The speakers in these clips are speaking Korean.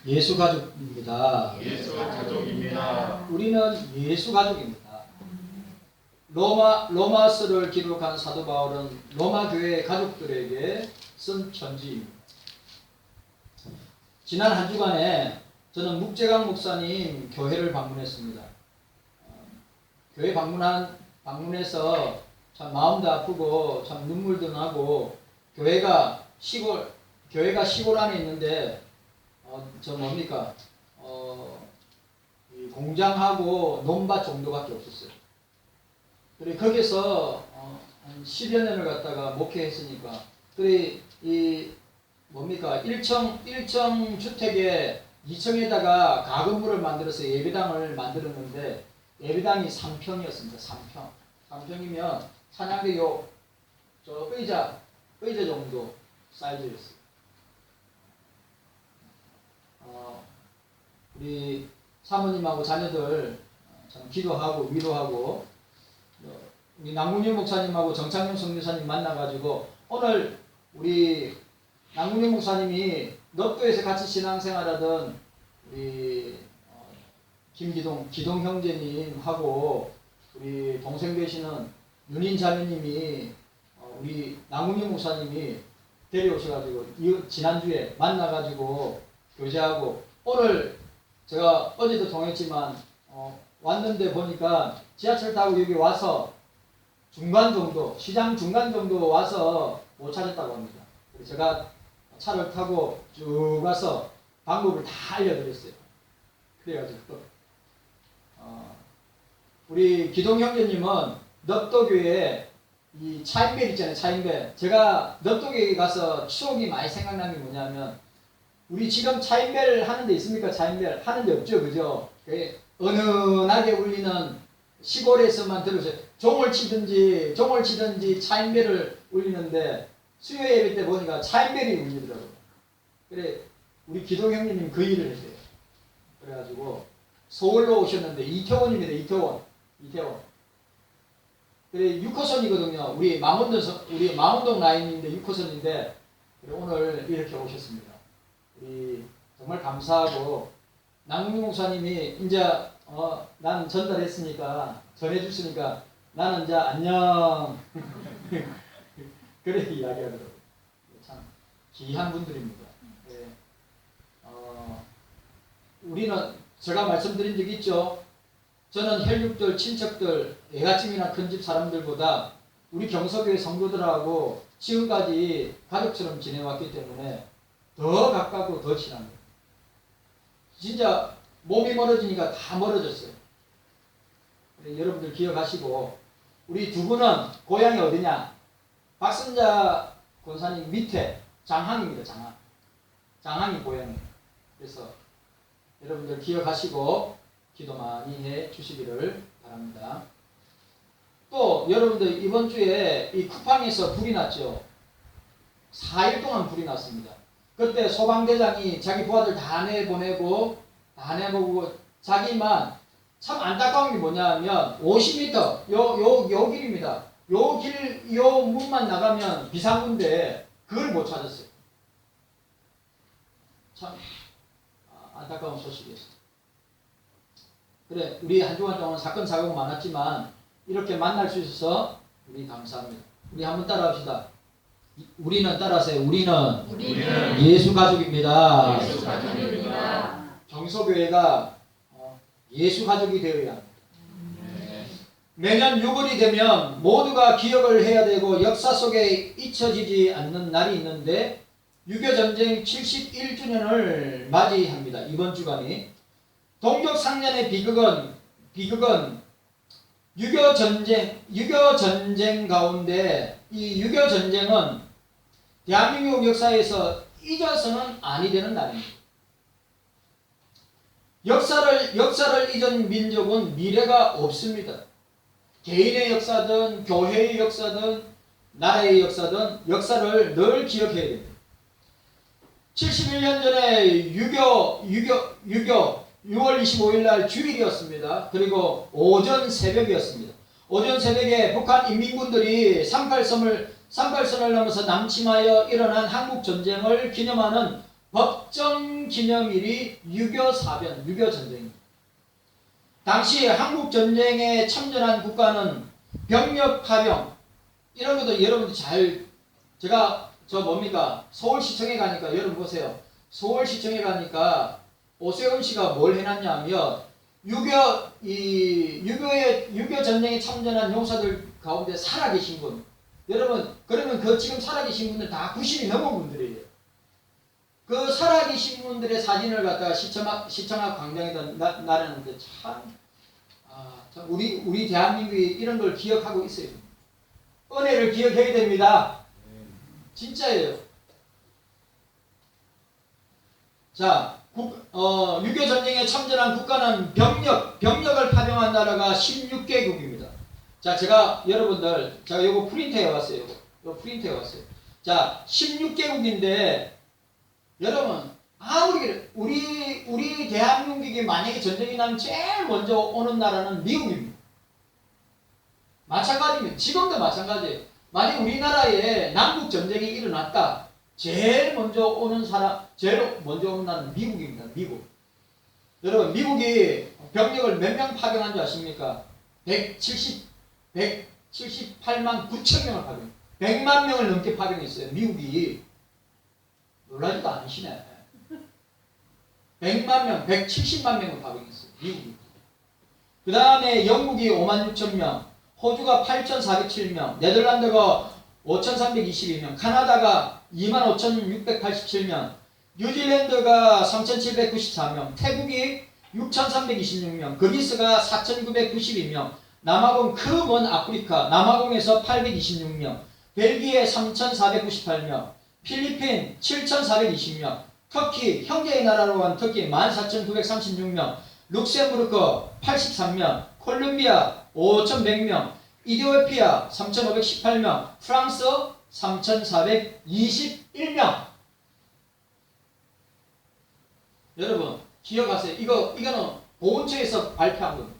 예수 가족입니다. 예수 가족입니다. 우리는 예수 가족입니다. 로마서를 기록한 사도 바울은 로마 교회 가족들에게 쓴 편지입니다. 지난 한 주간에 저는 묵재강 목사님 교회를 방문했습니다. 교회 방문해서 참 마음도 아프고 참 눈물도 나고 교회가 시골 안에 있는데 이 공장하고 논밭 정도밖에 없었어요. 그래 거기서 한 10여 년을 갖다가 목회했으니까 그래 이 1층 주택에 2층에다가 가건물을 만들어서 예배당을 만들었는데 예배당이 3평이었습니다. 3평이면 찬양대 저 의자 정도 사이즈였어요. 우리 사모님하고 자녀들 참 기도하고 위로하고 우리 남궁윤 목사님하고 정창용 선교사님 만나가지고 오늘 우리 남궁윤 목사님이 넉도에서 같이 신앙생활하던 우리 기동 형제님하고 우리 동생 되시는 윤인 자매님이 우리 남궁윤 목사님이 데려오셔가지고 지난주에 만나가지고 교제하고 오늘 제가 어제도 통했지만 왔는데 보니까 지하철 타고 여기 와서 시장 중간 정도 와서 못 찾았다고 합니다. 그래서 제가 차를 타고 쭉 가서 방법을 다 알려드렸어요. 그래가지고 우리 기동 형제님은 넉도교회 이 차인벨 있잖아요. 차인벨. 제가 넉도교회 가서 추억이 많이 생각나는 게 뭐냐면 우리 지금 차인벨 하는 데 있습니까? 차인벨 하는 데 없죠. 그죠? 은은하게 울리는 시골에서만 들으세요. 종을 치든지 차인벨을 울리는데 수요 예배 때 보니까 차인벨이 울리더라고요. 그래 우리 기동 형님 그 일을 했어요. 그래가지고 서울로 오셨는데 이태원입니다. 이태원. 그래 6호선이거든요. 우리 망원동 라인인데 6호선인데 오늘 이렇게 오셨습니다. 정말 감사하고 남궁 목사님이 이제 난 전달했으니까 전해줬으니까 나는 이제 안녕 그렇게 이야기하더라고요. 참 귀한 분들입니다. 네. 우리는 제가 말씀드린 적 있죠. 저는 혈육들, 친척들, 애가찜이나 큰 집 사람들보다 우리 경서교회 성도들하고 지금까지 가족처럼 지내왔기 때문에 더 가깝고 더 친합니다. 진짜 몸이 멀어지니까 다 멀어졌어요. 여러분들 기억하시고 우리 두 분은 고향이 어디냐? 박선자 권사님 밑에 장항입니다. 장항이 고향이에요. 그래서 여러분들 기억하시고 기도 많이 해 주시기를 바랍니다. 또 여러분들 이번 주에 이 쿠팡에서 불이 났죠. 4일 동안 불이 났습니다. 그때 소방대장이 자기 부하들 다 내보내고 자기만 참 안타까운 게 뭐냐면 50m 요 길입니다. 요 문만 나가면 비상구인데 그걸 못 찾았어요. 참 안타까운 소식이었어요. 그래 우리 한 주간 동안 사건 사고가 많았지만 이렇게 만날 수 있어서 우리 감사합니다. 우리 한번 따라합시다. 우리는 따라하세요. 우리는 예수 가족입니다. 예수 가족입니다. 경서교회가 예수 가족이 되어야 합니다. 매년 6월이 되면 모두가 기억을 해야 되고 역사 속에 잊혀지지 않는 날이 있는데 6.25 전쟁 71주년을 맞이합니다. 이번 주간이. 동족상련의 비극은 6.25 전쟁 가운데 이 6.25 전쟁은 대한민국 역사에서 잊어서는 아니 되는 날입니다. 역사를 잊은 민족은 미래가 없습니다. 개인의 역사든 교회의 역사든 나라의 역사든 역사를 늘 기억해야 됩니다. 71년 전에 6.25 6월 25일 날 주일이었습니다. 그리고 오전 새벽이었습니다. 오전 새벽에 북한 인민군들이 38선을 넘어서 남침하여 일어난 한국전쟁을 기념하는 법정 기념일이 6.25 사변, 6.25 전쟁입니다. 당시 한국 전쟁에 참전한 국가는 병력 파병 이런 것도 여러분들 잘 제가 뭡니까 서울시청에 가니까 여러분 보세요. 서울시청에 가니까 오세훈 씨가 뭘 해놨냐면 6.25 전쟁에 참전한 용사들 가운데 살아계신 분 여러분 그러면 그 지금 살아계신 분들 다 90이 넘은 분들이에요. 그 살아계신 분들의 사진을 갖다가 시청 앞 광장에다 나르는데 참 우리 대한민국이 이런 걸 기억하고 있어요. 은혜를 기억해야 됩니다. 진짜예요. 자, 6.25 전쟁에 참전한 국가는 병력을 파병한 나라가 16개국입니다. 자, 제가 여러분들, 제가 요거 프린트해 왔어요. 요거 프린트해 왔어요. 자, 16개국인데, 여러분, 우리 대한민국이 만약에 전쟁이 나면 제일 먼저 오는 나라는 미국입니다. 마찬가지입니다. 지금도 마찬가지예요. 만약 우리나라에 남북 전쟁이 일어났다. 제일 먼저 오는 나라는 미국입니다. 미국. 여러분, 미국이 병력을 몇 명 파병한 줄 아십니까? 178만 9천 명을 파병. 100만 명을 넘게 파병했어요. 미국이. 놀라지도 않으시네. 100만 명, 170만 명을 파병했어요. 미국이. 그 다음에 영국이 5만 6천 명, 호주가 8,407명, 네덜란드가 5,322명, 카나다가 25,687명, 뉴질랜드가 3,794명, 태국이 6,326명, 그리스가 4,992명, 남아공 그 먼 아프리카, 남아공에서 826명, 벨기에 3,498명, 필리핀 7,420명, 터키, 형제의 나라로 한 터키 14,936명, 룩셈부르크 83명, 콜롬비아 5,100명, 이디오피아 3,518명, 프랑스 3,421명. 여러분 기억하세요. 이거는 보훈처에서 발표한 겁니다.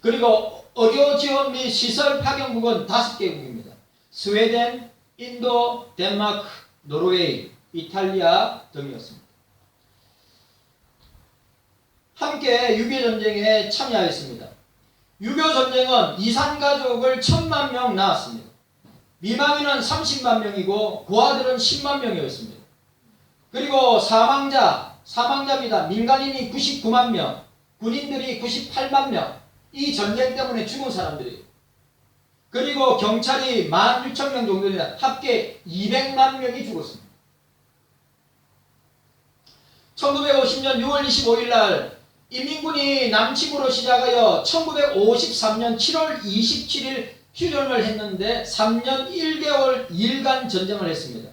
그리고 의료 지원 및 시설 파견국은 5개국입니다. 스웨덴, 인도, 덴마크, 노르웨이, 이탈리아 등이었습니다. 함께 6.25 전쟁에 참여하였습니다. 6.25 전쟁은 이산가족을 1,000만 명 낳았습니다. 미망인은 30만 명이고 고아들은 10만 명이었습니다. 그리고 사망자입니다. 민간인이 99만 명, 군인들이 98만 명, 이 전쟁 때문에 죽은 사람들이에요. 그리고 경찰이 16,000명 정도입니다. 합계 200만 명이 죽었습니다. 1950년 6월 25일 날 인민군이 남침으로 시작하여 1953년 7월 27일 휴전을 했는데 3년 1개월 2일간 전쟁을 했습니다.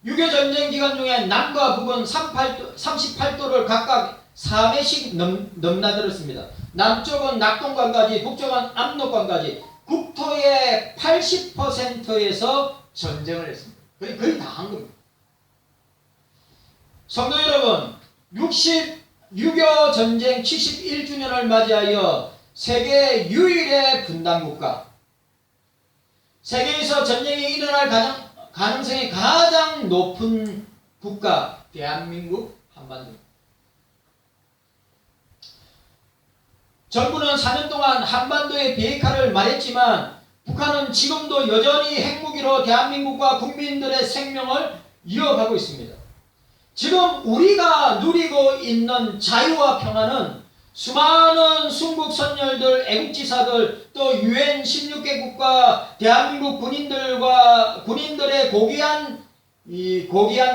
6.25 전쟁 기간 중에 남과 북은 38도를 각각 4회씩 넘나들었습니다. 남쪽은 낙동강까지, 북쪽은 압록강까지 국토의 80%에서 전쟁을 했습니다. 거의 다 한 겁니다. 성도 여러분, 6.25 전쟁 71주년을 맞이하여 세계 유일의 분단국가, 세계에서 전쟁이 일어날 가능성이 가장 높은 국가, 대한민국 한반도입니다. 정부는 4년 동안 한반도의 비핵화를 말했지만 북한은 지금도 여전히 핵무기로 대한민국과 국민들의 생명을 이어가고 있습니다. 지금 우리가 누리고 있는 자유와 평화는 수많은 순국 선열들, 애국지사들, 또 UN 16개국과 대한민국 군인들의 고귀한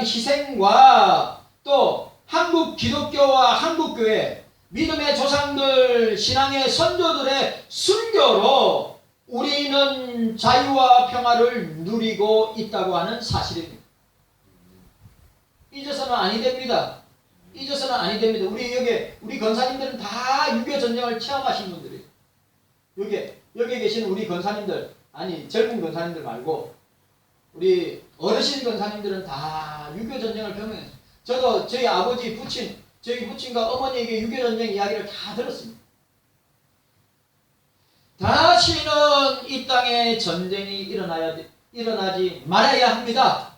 희생과 또 한국 기독교와 한국교회, 믿음의 조상들, 신앙의 선조들의 순교로 우리는 자유와 평화를 누리고 있다고 하는 사실입니다. 잊어서는 아니 됩니다. 잊어서는 아니 됩니다. 우리 권사님들은 다 6.25 전쟁을 체험하신 분들이에요. 여기 계신 우리 권사님들, 아니 젊은 권사님들 말고 우리 어르신 권사님들은 다 6.25 전쟁을 경험했어요. 저도 저희 아버지, 저희 부친과 어머니에게 6.25 전쟁 이야기를 다 들었습니다. 다시는 이 땅에 전쟁이 일어나지 말아야 합니다.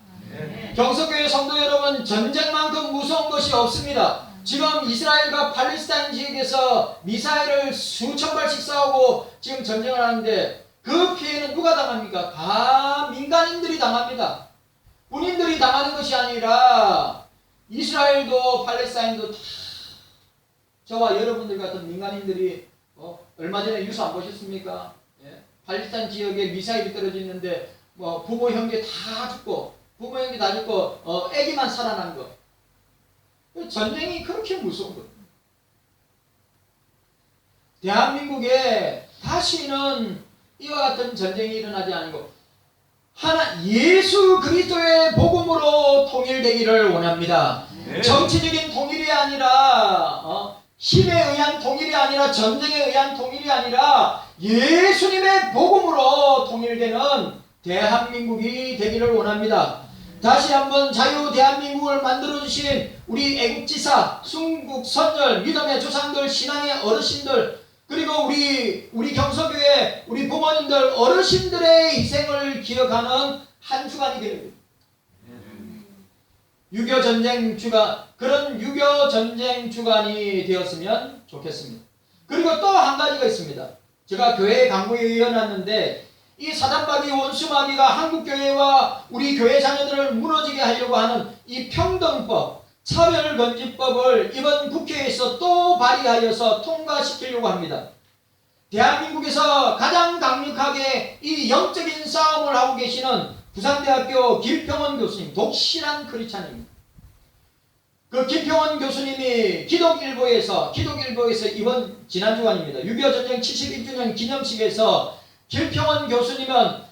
경석교회 성도 여러분, 전쟁만큼 무서운 것이 없습니다. 지금 이스라엘과 팔레스타인 지역에서 미사일을 수천 발씩 쏴오고 지금 전쟁을 하는데 그 피해는 누가 당합니까? 다 민간인들이 당합니다. 군인들이 당하는 것이 아니라 이스라엘도 팔레스타인도 다 저와 여러분들 같은 민간인들이 얼마 전에 뉴스 안 보셨습니까? 예? 팔레스타인 지역에 미사일이 떨어지는데 부모 형제 다 죽고 부모 형제 다 죽고 애기만 살아난 거. 전쟁이 그렇게 무서운 거예요. 대한민국에 다시는 이와 같은 전쟁이 일어나지 않고 예수 그리스도의 복음으로 통일되기를 원합니다. 네. 정치적인 통일이 아니라 힘에 의한 통일이 아니라 전쟁에 의한 통일이 아니라 예수님의 복음으로 통일되는 대한민국이 되기를 원합니다. 다시 한번 자유 대한민국을 만들어주신 우리 애국지사, 순국, 선열, 믿음의 조상들, 신앙의 어르신들, 그리고 우리 경서교회, 우리 부모님들, 어르신들의 희생을 기억하는 한 주간이 되는 그런 6.25 전쟁 주간이 되었으면 좋겠습니다. 그리고 또 한 가지가 있습니다. 제가 교회에 강구에 이어놨는데 이 사단마귀 원수마귀가 한국교회와 우리 교회 자녀들을 무너지게 하려고 하는 이 평등법, 차별금지법을 이번 국회에서 또 발의하여서 통과시키려고 합니다. 대한민국에서 가장 강력하게 이 영적인 싸움을 하고 계시는 부산대학교 김평원 교수님, 독실한 크리스찬입니다. 그 김평원 교수님이 기독일보에서 이번 지난 주간입니다. 6.25 전쟁 71주년 기념식에서 김평원 교수님은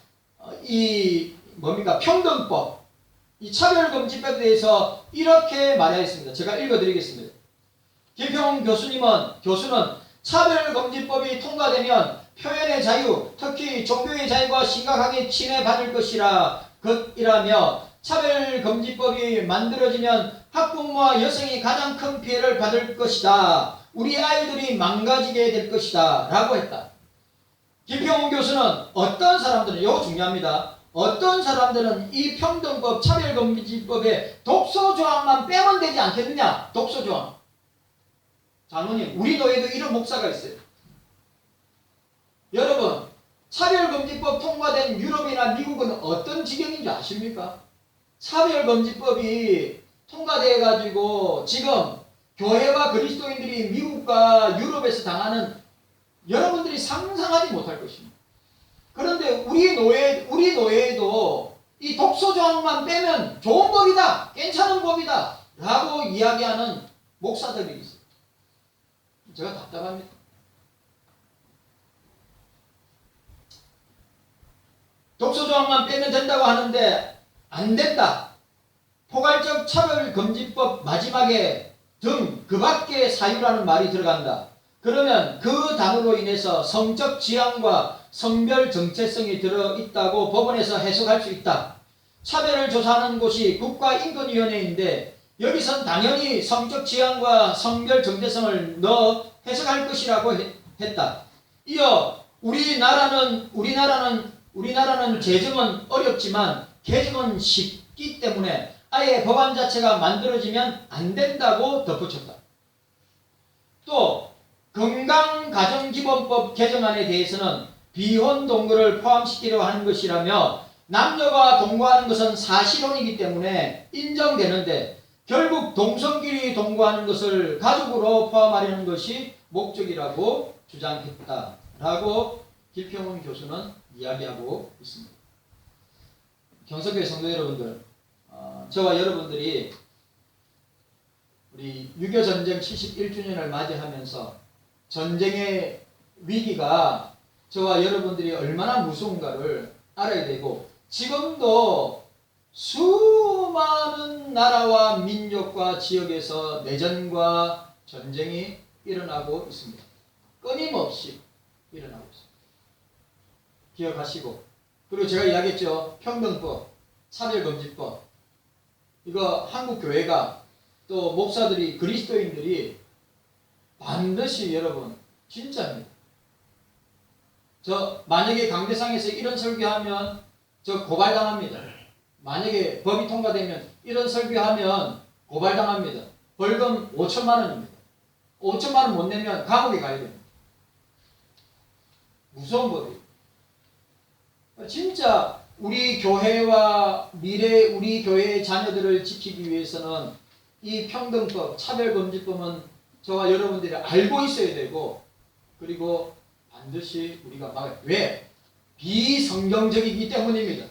평등법, 이 차별금지법에 대해서 이렇게 말하였습니다. 제가 읽어드리겠습니다. 김평원 교수는 차별금지법이 통과되면 표현의 자유, 특히 종교의 자유가 심각하게 침해받을 것이라며 차별금지법이 만들어지면 학부모와 여성이 가장 큰 피해를 받을 것이다. 우리 아이들이 망가지게 될 것이다. 라고 했다. 김평원 교수는 어떤 사람들은, 이거 중요합니다. 어떤 사람들은 이 평등법, 차별금지법에 독소조항만 빼면 되지 않겠느냐? 독소조항. 장로님, 우리 교회도 이런 목사가 있어요. 여러분, 차별금지법 통과된 유럽이나 미국은 어떤 지경인지 아십니까? 차별금지법이 통과되어가지고 지금 교회와 그리스도인들이 미국과 유럽에서 당하는 여러분들이 상상하지 못할 것입니다. 그런데 우리 노예에도 이 독소조항만 빼면 좋은 법이다, 괜찮은 법이다 라고 이야기하는 목사들이 있어요. 제가 답답합니다. 독소조항만 빼면 된다고 하는데 안 된다. 포괄적 차별금지법 마지막에 등 그 밖에 사유라는 말이 들어간다. 그러면 그 단어로 인해서 성적 지향과 성별 정체성이 들어있다고 법원에서 해석할 수 있다. 차별을 조사하는 곳이 국가인권위원회인데 여기선 당연히 성적 지향과 성별 정체성을 넣어 해석할 것이라고 했다. 이어 우리나라는 재정은 어렵지만 개정은 쉽기 때문에 아예 법안 자체가 만들어지면 안 된다고 덧붙였다. 또 건강가정기본법 개정안에 대해서는 비혼 동거를 포함시키려 하는 것이라며 남녀가 동거하는 것은 사실혼이기 때문에 인정되는데 결국 동성끼리 동거하는 것을 가족으로 포함하려는 것이 목적이라고 주장했다라고 김평원 교수는 이야기하고 있습니다. 경서교회 성도 여러분들, 저와 여러분들이 우리 6.25 전쟁 71주년을 맞이하면서 전쟁의 위기가 저와 여러분들이 얼마나 무서운가를 알아야 되고 지금도 수많은 나라와 민족과 지역에서 내전과 전쟁이 일어나고 있습니다. 끊임없이 일어나고 있습니다. 기억하시고, 그리고 제가 이야기했죠. 평등법, 차별금지법, 이거 한국교회가 또 목사들이, 그리스도인들이 반드시 여러분 진짜입니다. 저 만약에 강대상에서 이런 설교하면 저 고발당합니다. 만약에 법이 통과되면 이런 설교하면 고발당합니다. 벌금 5천만 원입니다. 5천만 원 못 내면 감옥에 가야 됩니다. 무서운 법이에요. 진짜 우리 교회와 미래 우리 교회의 자녀들을 지키기 위해서는 이 평등법, 차별금지법은 저와 여러분들이 알고 있어야 되고, 그리고 반드시 우리가 막아요. 왜? 비성경적이기 때문입니다.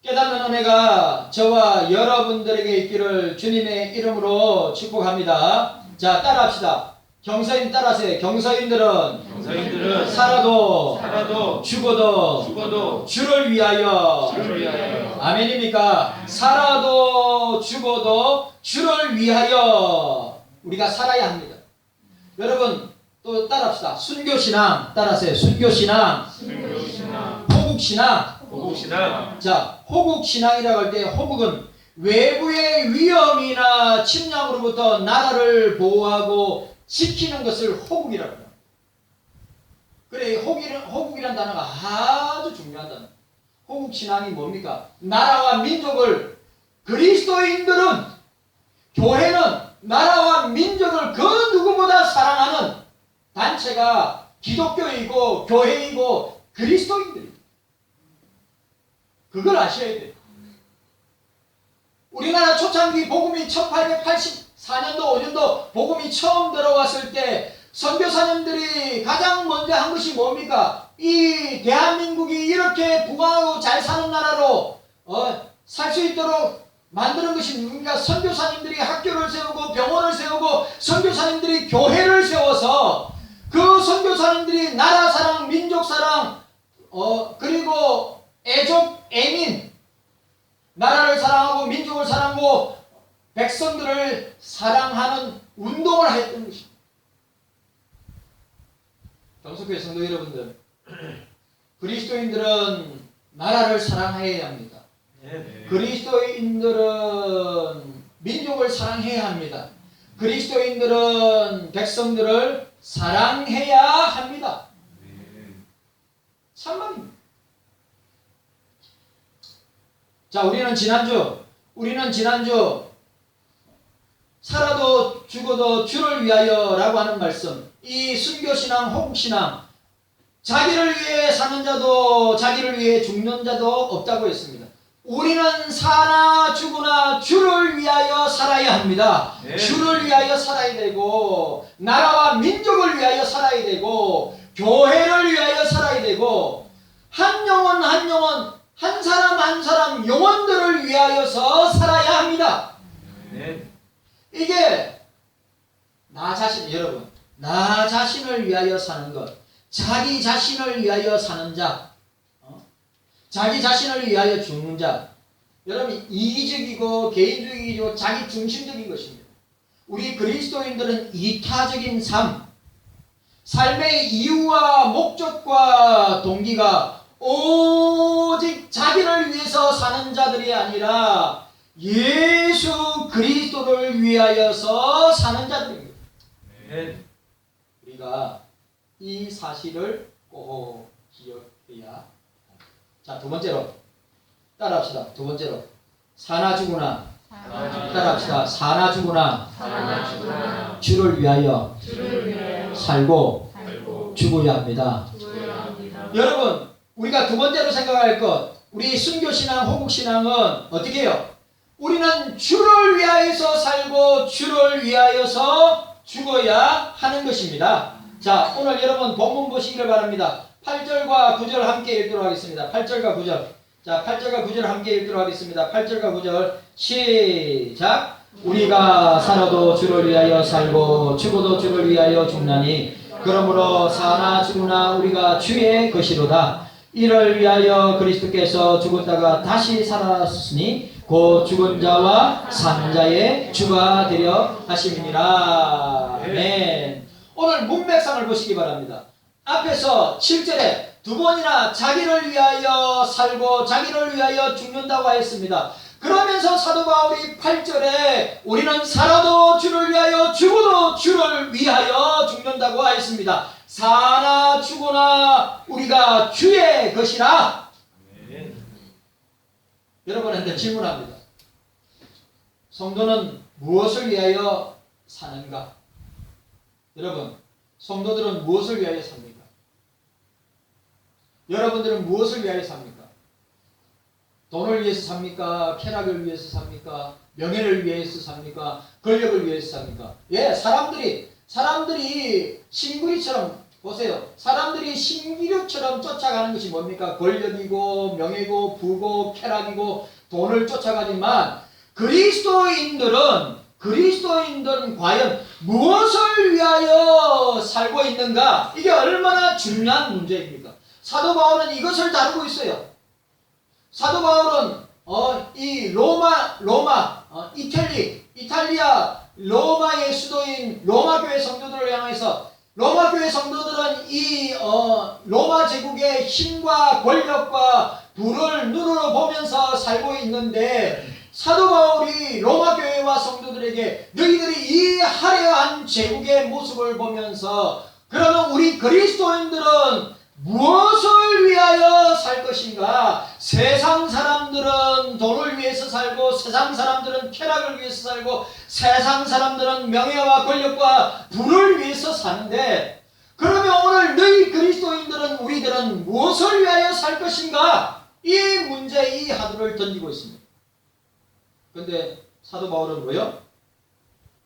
깨닫는 은혜가 저와 여러분들에게 있기를 주님의 이름으로 축복합니다. 자, 따라합시다. 경서인 따라하세요. 경서인들은 살아도 죽어도 주를 위하여. 아멘입니까? 살아도 죽어도 주를 위하여 우리가 살아야 합니다. 여러분 또 따라합시다. 순교신앙 따라하세요. 순교신앙. 호국신앙. 자, 호국신앙이라고 할 때 호국은 외부의 위험이나 침략으로부터 나라를 보호하고 지키는 것을 호국이라고 합니다. 그래, 호국이라는 단어가 아주 중요한 단어. 호국신앙이 뭡니까? 나라와 민족을, 그리스도인들은, 교회는 나라와 민족을 그 누구보다 사랑하는 단체가 기독교이고 교회이고 그리스도인들입니다. 그걸 아셔야 돼요. 우리나라 초창기 복음이 1884년도 5년도 복음이 처음 들어왔을 때 선교사님들이 가장 먼저 한 것이 뭡니까? 이 대한민국이 이렇게 부강하고 잘 사는 나라로 살 수 있도록 만드는 것이 뭡니까? 선교사님들이 학교를 세우고 병원을 세우고 선교사님들이 교회를 세워서 그 선교사님들이 나라 사랑, 민족 사랑, 그리고 애족, 애민, 나라를 사랑하고 민족을 사랑하고 백성들을 사랑하는 운동을 했던 것입니다. 경속교회 성도 여러분들, 그리스도인들은 나라를 사랑해야 합니다. 그리스도인들은 민족을 사랑해야 합니다. 그리스도인들은 백성들을 사랑해야 합니다. 참말입니다. 자, 우리는 지난주 살아도 죽어도 주를 위하여 라고 하는 말씀, 이 순교신앙, 호국신앙, 자기를 위해 사는 자도 자기를 위해 죽는 자도 없다고 했습니다. 우리는 사나 죽으나 주를 위하여 살아야 합니다. 네. 주를 위하여 살아야 되고, 나라와 민족을 위하여 살아야 되고, 교회를 위하여 살아야 되고, 한 영혼 한 영혼, 한 사람 한 사람 영혼들을 위하여서 살아야 합니다. 네. 이게 나 자신, 여러분, 나 자신을 위하여 사는 것, 자기 자신을 위하여 사는 자, 자기 자신을 위하여 죽는 자, 여러분 이기적이고 개인주의이고 자기 중심적인 것입니다. 우리 그리스도인들은 이타적인 삶의 이유와 목적과 동기가 오직 자기를 위해서 사는 자들이 아니라 예수 그리스도를 위하여서 사는 자들입니다. 네. 우리가 이 사실을 꼭 기억해야 합니다. 자, 두 번째로 따라합시다. 두 번째로 사나 죽으나 따라합시다. 사나 죽으나 주를 위하여 살고 죽어야 합니다. 여러분, 우리가 두 번째로 생각할 것, 우리 순교신앙, 호국신앙은 어떻게 해요? 우리는 주를 위하여서 살고 주를 위하여서 죽어야 하는 것입니다. 자, 오늘 여러분 본문 보시기를 바랍니다. 8절과 9절 함께 읽도록 하겠습니다. 8절과 9절. 자, 8절과 9절 함께 읽도록 하겠습니다. 8절과 9절 시작. 우리가 살아도 주를 위하여 살고 죽어도 주를 위하여 죽나니 그러므로 사나 죽으나 우리가 주의 것이로다. 이를 위하여 그리스도께서 죽었다가 다시 살았으니 곧 죽은 자와 산 자의 주가 되려 하심이니라. 아멘. 오늘 문맥상을 보시기 바랍니다. 앞에서 7절에 두 번이나 자기를 위하여 살고 자기를 위하여 죽는다고 하였습니다. 그러면서 사도 바울이 8절에 우리는 살아도 주를 위하여 죽어도 주를 위하여 죽는다고 하였습니다. 사나 죽으나 우리가 주의 것이라. 여러분한테 질문합니다. 성도는 무엇을 위하여 사는가? 여러분, 성도들은 무엇을 위하여 삽니까? 여러분들은 무엇을 위하여 삽니까? 돈을 위해서 삽니까? 쾌락을 위해서 삽니까? 명예를 위해서 삽니까? 권력을 위해서 삽니까? 예, 사람들이 신구리처럼 보세요. 사람들이 신기류처럼 쫓아가는 것이 뭡니까? 권력이고 명예고 부고 쾌락이고 돈을 쫓아가지만 그리스도인들은 과연 무엇을 위하여 살고 있는가? 이게 얼마나 중요한 문제입니까? 사도 바울은 이것을 다루고 있어요. 사도 바울은 이 이탈리아 로마의 수도인 로마 교회 성도들을 향해서 로마 교회 성도들은 이 로마 제국의 힘과 권력과 부를 눈으로 보면서 살고 있는데 사도 바울이 로마 교회와 성도들에게 너희들이 이 화려한 제국의 모습을 보면서 그러면 우리 그리스도인들은 무엇을 위하여 살 것인가? 세상 사람들은 돈을 위해서 살고 세상 사람들은 쾌락을 위해서 살고 세상 사람들은 명예와 권력과 부를 위해서 사는데 그러면 오늘 너희 그리스도인들은 우리들은 무엇을 위하여 살 것인가? 이 문제 이 화두를 던지고 있습니다. 그런데 사도 바울은 뭐요?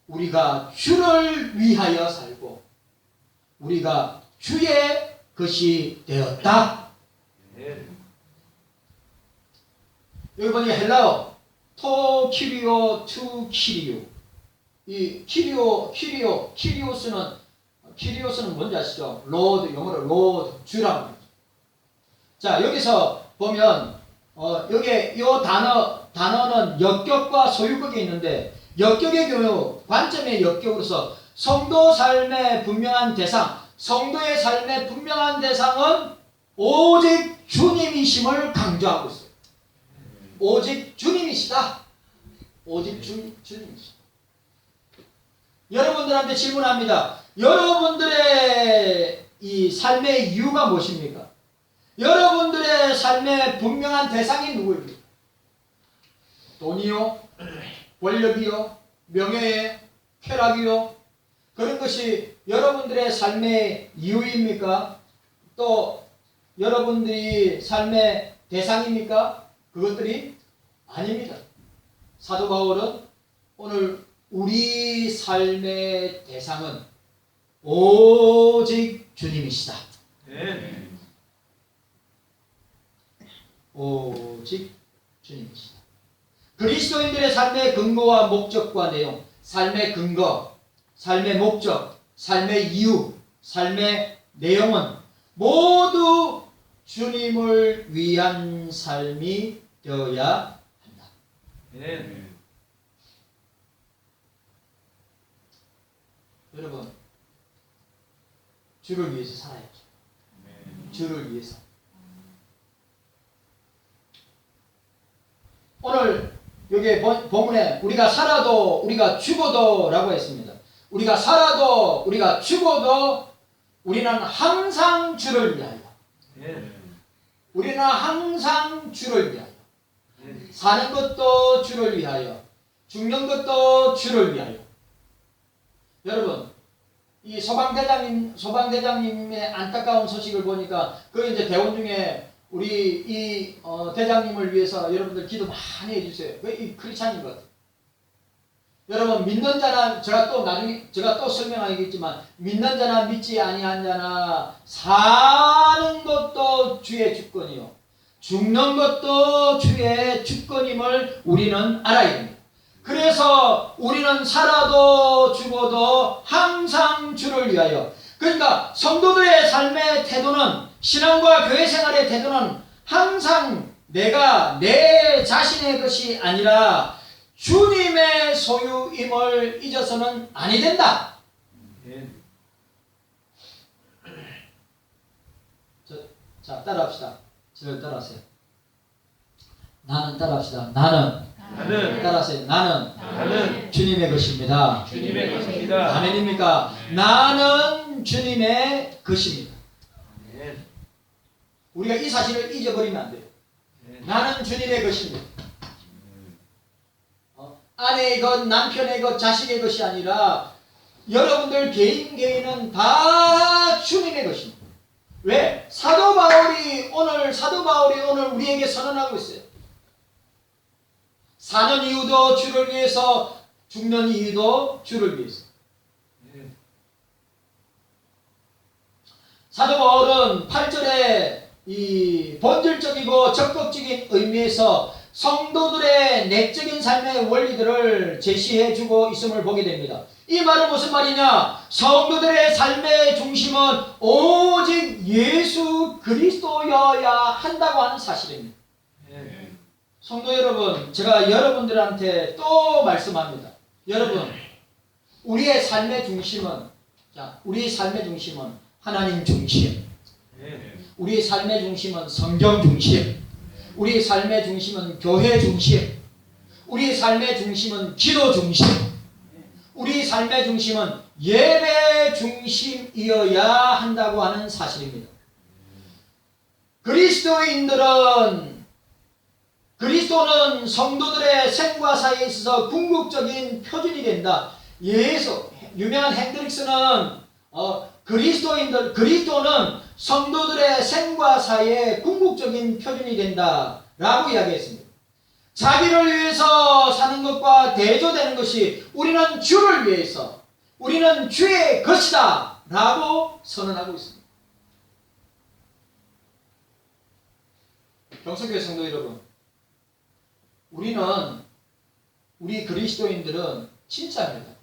우리가 주를 위하여 살고 우리가 주의 것이 되었다. 여기 보니까 헬라어 토 키리오 투 키리오 이 키리오스는 뭔지 아시죠? 로드 영어로 로드 주라고. 자 여기서 보면 여기 요 단어는 역격과 소유격이 있는데 역격의 경우 관점의 역격으로서 성도 삶의 분명한 대상 성도의 삶의 분명한 대상은 오직 주님이심을 강조하고 있어요. 오직 주님이시다. 오직 주님이시다. 여러분들한테 질문합니다. 여러분들의 이 삶의 이유가 무엇입니까? 여러분들의 삶의 분명한 대상이 누구입니까? 돈이요? 권력이요? 명예의 쾌락이요? 그런 것이 여러분들의 삶의 이유입니까? 또 여러분들이 삶의 대상입니까? 그것들이 아닙니다. 사도 바울은 오늘 우리 삶의 대상은 오직 주님이시다. 네. 오직 주님이시다. 그리스도인들의 삶의 근거와 목적과 내용, 삶의 근거, 삶의 목적, 삶의 이유, 삶의 내용은 모두 주님을 위한 삶이 되어야 한다. 네. 여러분, 주를 위해서 살아야죠. 주를 위해서. 오늘 여기 본문에 우리가 살아도 우리가 죽어도 라고 했습니다. 우리가 살아도 우리가 죽어도 우리는 항상 주를 위하여. 우리는 항상 주를 위하여. 사는 것도 주를 위하여. 죽는 것도 주를 위하여. 여러분, 이 소방대장님의 안타까운 소식을 보니까 그 이제 대원 중에 우리 이 대장님을 위해서 여러분들 기도 많이 해주세요. 이 크리스찬인 것 같아요. 여러분 믿는 자나 제가 또 설명하겠지만 믿는 자나 믿지 아니한 자나 사는 것도 주의 주권이요 죽는 것도 주의 주권임을 우리는 알아야 됩니다. 그래서 우리는 살아도 죽어도 항상 주를 위하여. 그러니까 성도들의 삶의 태도는 신앙과 교회 생활의 태도는 항상 내가 내 자신의 것이 아니라 주님의 소유임을 잊어서는 아니 된다. 자, 따라합시다. 저를 따라하세요. 나는 따라합시다. 나는 따라하세요. 나는 주님의 것입니다. 주님의 것입니다. 아멘입니까? 나는 주님의 것입니다. 우리가 이 사실을 잊어버리면 안 돼요. 나는 주님의 것입니다. 아내의 것, 남편의 것, 자식의 것이 아니라 여러분들 개인은 다 주님의 것입니다. 왜? 사도 바울이 오늘 우리에게 선언하고 있어요. 사는 이유도 주를 위해서, 죽는 이유도 주를 위해서. 사도 바울은 8절에 이 본질적이고 적극적인 의미에서 성도들의 내적인 삶의 원리들을 제시해주고 있음을 보게 됩니다. 이 말은 무슨 말이냐? 성도들의 삶의 중심은 오직 예수 그리스도여야 한다고 하는 사실입니다. 성도 여러분, 제가 여러분들한테 또 말씀합니다. 여러분, 우리의 삶의 중심은 하나님 중심, 우리의 삶의 중심은 성경 중심, 우리의 삶의 중심은 교회 중심, 우리의 삶의 중심은 기도 중심, 우리의 삶의 중심은 예배 중심이어야 한다고 하는 사실입니다. 그리스도는 성도들의 생과 사이에 있어서 궁극적인 표준이 된다. 유명한 핸드릭스는 그리스도는 성도들의 생과 사이에 궁극적인 표준이 된다 라고 이야기했습니다. 자기를 위해서 사는 것과 대조되는 것이 우리는 주를 위해서, 우리는 주의 것이다 라고 선언하고 있습니다. 경성교회 성도 여러분, 우리 그리스도인들은 진짜입니다.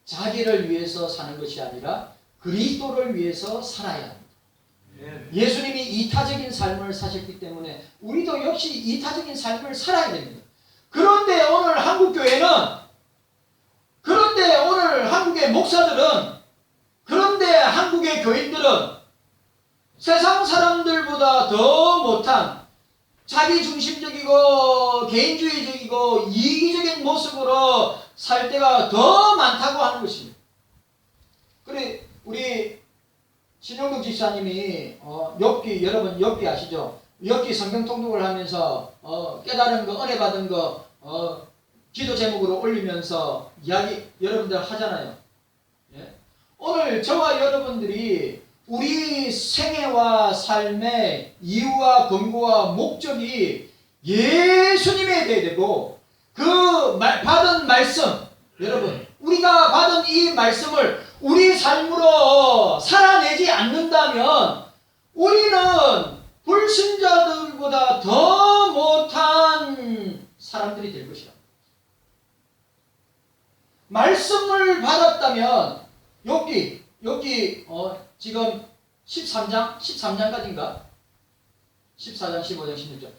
자기를 위해서 사는 것이 아니라 그리스도를 위해서 살아야 합니다. 예수님이 이타적인 삶을 사셨기 때문에 우리도 역시 이타적인 삶을 살아야 됩니다. 그런데 오늘 한국의 목사들은, 그런데 한국의 교인들은 세상 사람들보다 더 못한 자기중심적이고 개인주의적이고 이기적인 모습으로 살 때가 더 많다고 하는 것입니다. 그래, 우리 신용덕 집사님이 여러분 욥기 아시죠? 욥기 성경 통독을 하면서 깨달은 거, 은혜 받은 거 기도 제목으로 올리면서 여러분들 하잖아요. 예? 오늘 저와 여러분들이 우리 생애와 삶의 이유와 근거와 목적이 예수님에 대해 되고, 받은 말씀, 여러분, 우리가 받은 이 말씀을 우리 삶으로 살아내지 않는다면 우리는 불신자들보다 더 못한 사람들이 될 것이다. 말씀을 받았다면 여기 지금 13장까지인가? 14장, 15장, 16장.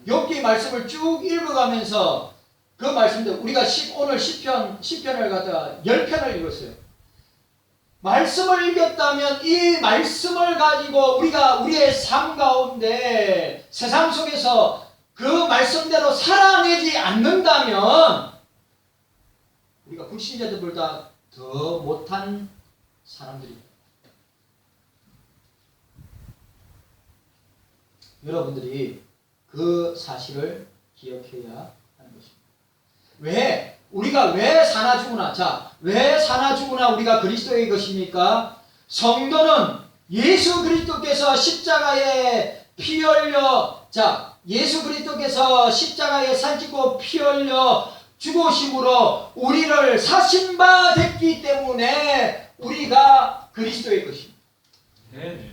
욥기 말씀을 쭉 읽어가면서 그 말씀들, 우리가 오늘 시편을 갖다가 10편을 읽었어요. 말씀을 읽었다면 이 말씀을 가지고 우리가 우리의 삶 가운데 세상 속에서 그 말씀대로 살아내지 않는다면 우리가 불신자들보다 더 못한 사람들입니다. 여러분들이 그 사실을 기억해야 하는 것입니다. 우리가 왜 사나 죽으나? 왜 사나 죽으나 우리가 그리스도의 것입니까? 성도는 예수 그리스도께서 십자가에 피 흘려, 예수 그리스도께서 십자가에 살찌고 피 흘려 죽으심으로 우리를 사신 바 됐기 때문에 우리가 그리스도의 것입니다.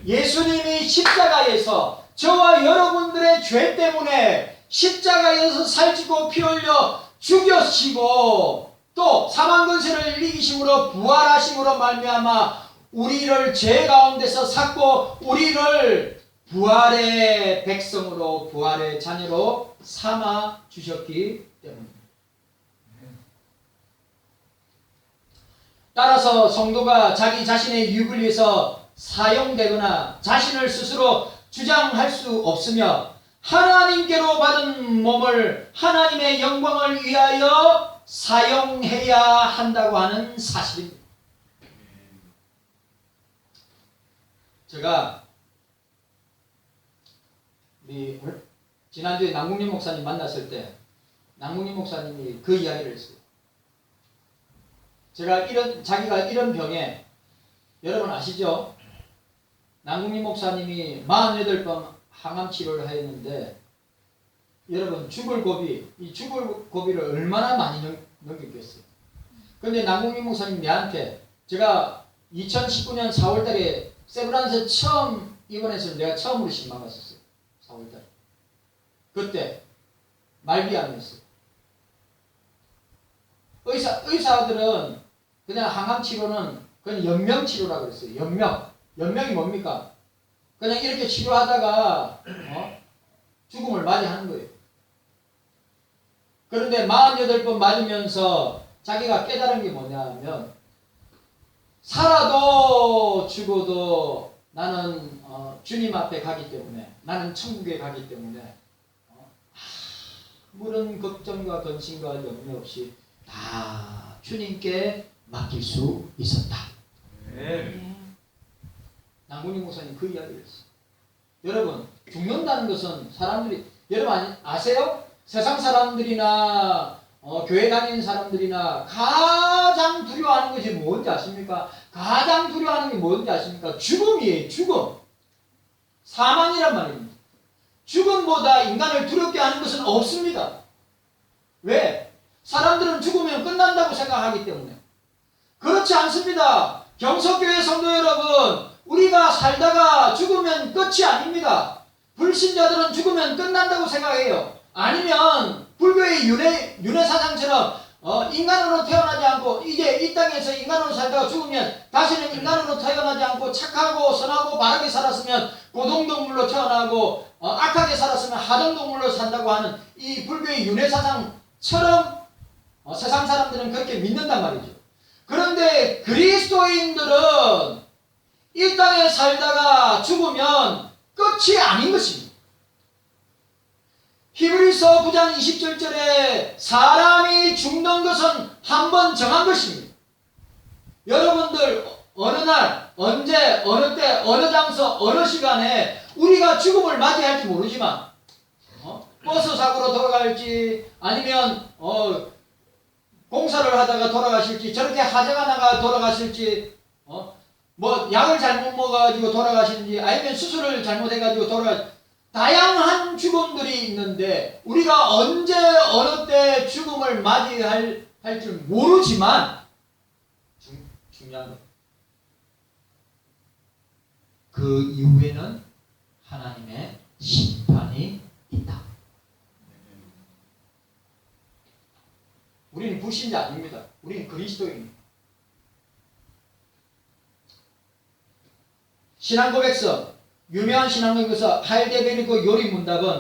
예수님이 십자가에서 저와 여러분들의 죄 때문에 십자가에서 살찌고 피 흘려 죽여시고 또 사망 권세를 이기심으로 부활하심으로 말미암아 우리를 죄 가운데서 샀고 우리를 부활의 백성으로, 부활의 자녀로 삼아 주셨기 때문입니다. 따라서 성도가 자기 자신의 유익을 위해서 사용되거나 자신을 스스로 주장할 수 없으며 하나님께로 받은 몸을 하나님의 영광을 위하여 사용해야 한다고 하는 사실입니다. 제가 지난주에 남궁림 목사님 만났을 때 남궁희 목사님이 그 이야기를 했어요. 자기가 이런 병에, 여러분 아시죠? 남궁희 목사님이 48번 항암 치료를 했는데, 여러분 죽을 고비, 이 죽을 고비를 얼마나 많이 넘겼겠어요. 근데 남궁희 목사님 내한테, 제가 2019년 4월달에 세브란스 처음 입원해서 내가 처음으로 신방 갔었어요. 4월달에. 그때 말기암이었어요. 의사들은 그냥 항암 치료는 그냥 연명 치료라고 그랬어요. 연명이 뭡니까? 그냥 이렇게 치료하다가 죽음을 맞이하는 거예요. 그런데 48번 맞으면서 자기가 깨달은 게 뭐냐면, 살아도 죽어도 나는 주님 앞에 가기 때문에, 나는 천국에 가기 때문에 아무런 걱정과 근심과 염려 없이 다 주님께 맡길 수 있었다. 남궁희 목사님 그 이야기를 했어요. 여러분, 죽는다는 것은 사람들이, 여러분 아세요? 세상 사람들이나 교회 다니는 사람들이나 가장 두려워하는 것이 뭔지 아십니까? 가장 두려워하는 게 뭔지 아십니까? 죽음이에요. 죽음. 사망이란 말입니다. 죽음보다 인간을 두렵게 하는 것은 없습니다. 왜? 사람들은 죽으면 끝난다고 생각하기 때문에. 그렇지 않습니다. 경석교회 성도 여러분, 우리가 살다가 죽으면 끝이 아닙니다. 불신자들은 죽으면 끝난다고 생각해요. 아니면 불교의 윤회 사상처럼 인간으로 태어나지 않고, 이제 이 땅에서 인간으로 살다가 죽으면 다시는 인간으로 태어나지 않고 착하고 선하고 바르게 살았으면 고동동물로 태어나고 악하게 살았으면 하등동물로 산다고 하는 이 불교의 윤회 사상처럼 세상 사람들은 그렇게 믿는단 말이죠. 그런데 그리스도인들은 이 땅에 살다가 죽으면 끝이 아닌 것입니다. 히브리서 9장 27절에 사람이 죽는 것은 한 번 정한 것입니다. 여러분들 어느 날, 언제, 어느 때, 어느 장소, 어느 시간에 우리가 죽음을 맞이할지 모르지만 버스 사고로 돌아갈지, 아니면 공사를 하다가 돌아가실지, 저렇게 화재가 나가 돌아가실지, 뭐 약을 잘못 먹어가지고 돌아가시는지, 아니면 수술을 잘못해가지고 다양한 죽음들이 있는데 우리가 언제 어느 때 죽음을 맞이할 줄 모르지만 중요한 것, 그 이후에는 하나님의 심판이 있다. 우리는 불신자 아닙니다. 우리는 그리스도인입니다. 신앙 고백서, 유명한 신앙 고백서 할데베르크 요리 문답은